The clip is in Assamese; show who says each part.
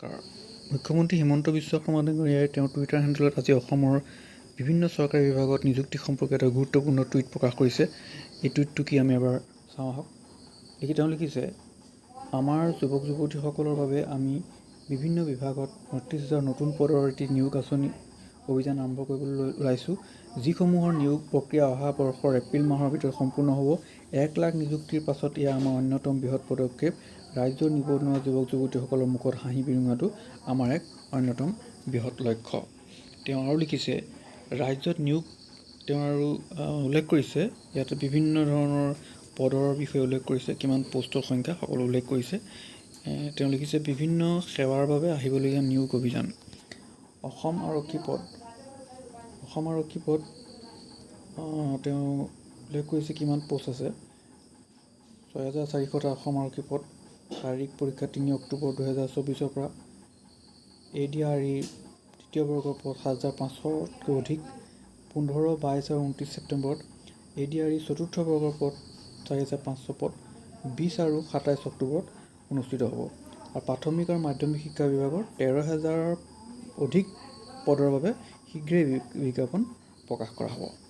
Speaker 1: নমস্কাৰ। মুখ্যমন্ত্ৰী হিমন্ত বিশ্ব শৰ্মা ডাঙৰীয়াই তেওঁৰ টুইটাৰ হেণ্ডেলত আজি অসমৰ বিভিন্ন চৰকাৰী বিভাগত নিযুক্তি সম্পৰ্কে এটা গুৰুত্বপূৰ্ণ টুইট প্ৰকাশ কৰিছে। এই টুইটটো কি আমি এবাৰ চাওঁ আহক। তেওঁ লিখিছে, আমাৰ যুৱক যুৱতীসকলৰ বাবে আমি বিভিন্ন বিভাগত ৩৫,০০০ নতুন পদৰ এটি নিয়োগ আঁচনি অভিযান আৰম্ভ কৰিবলৈ ওলাইছোঁ, যিসমূহৰ নিয়োগ প্ৰক্ৰিয়া অহা বৰ্ষৰ এপ্ৰিল মাহৰ ভিতৰত সম্পূৰ্ণ হ'ব। ১,০০,০০০ নিযুক্তিৰ পাছত এয়া আমাৰ অন্যতম বৃহৎ পদক্ষেপ। ৰাজ্যৰ নিবনুৱা যুৱক যুৱতীসকলৰ মুখত হাঁহি বিৰিঙাটো আমাৰ এক অন্যতম বৃহৎ লক্ষ্য। তেওঁ আৰু লিখিছে, ৰাজ্যত নিয়োগ তেওঁ আৰু উল্লেখ কৰিছে, ইয়াতে বিভিন্ন ধৰণৰ পদৰ বিষয়ে উল্লেখ কৰিছে, কিমান পষ্টৰ সংখ্যা সকলো উল্লেখ কৰিছে। তেওঁ লিখিছে, বিভিন্ন সেৱাৰ বাবে আহিবলগীয়া নিয়োগ অভিযান। অসম আৰক্ষী পদ তেওঁ উল্লেখ কৰিছে কিমান পষ্ট আছে, ৬,৪০০টা অসম আৰক্ষী পদ। শাৰীৰিক পৰীক্ষা ৩ অক্টোবৰ ২০২৪ পৰা। ADRE তৃতীয় বৰ্গৰ পদ ৭,৫০০তকৈ অধিক ১৫, ২২ আৰু ২৯ ছেপ্টেম্বৰত। ADRE চতুৰ্থ বৰ্গৰ পদ ৪,৫০০ পদ ২০ আৰু ২৭ অক্টোবৰত অনুষ্ঠিত হ'ব। আৰু প্ৰাথমিক আৰু মাধ্যমিক শিক্ষা বিভাগৰ ১৩,০০০ৰ অধিক পদৰ বাবে শীঘ্ৰেই বিজ্ঞাপন প্ৰকাশ কৰা হ'ব।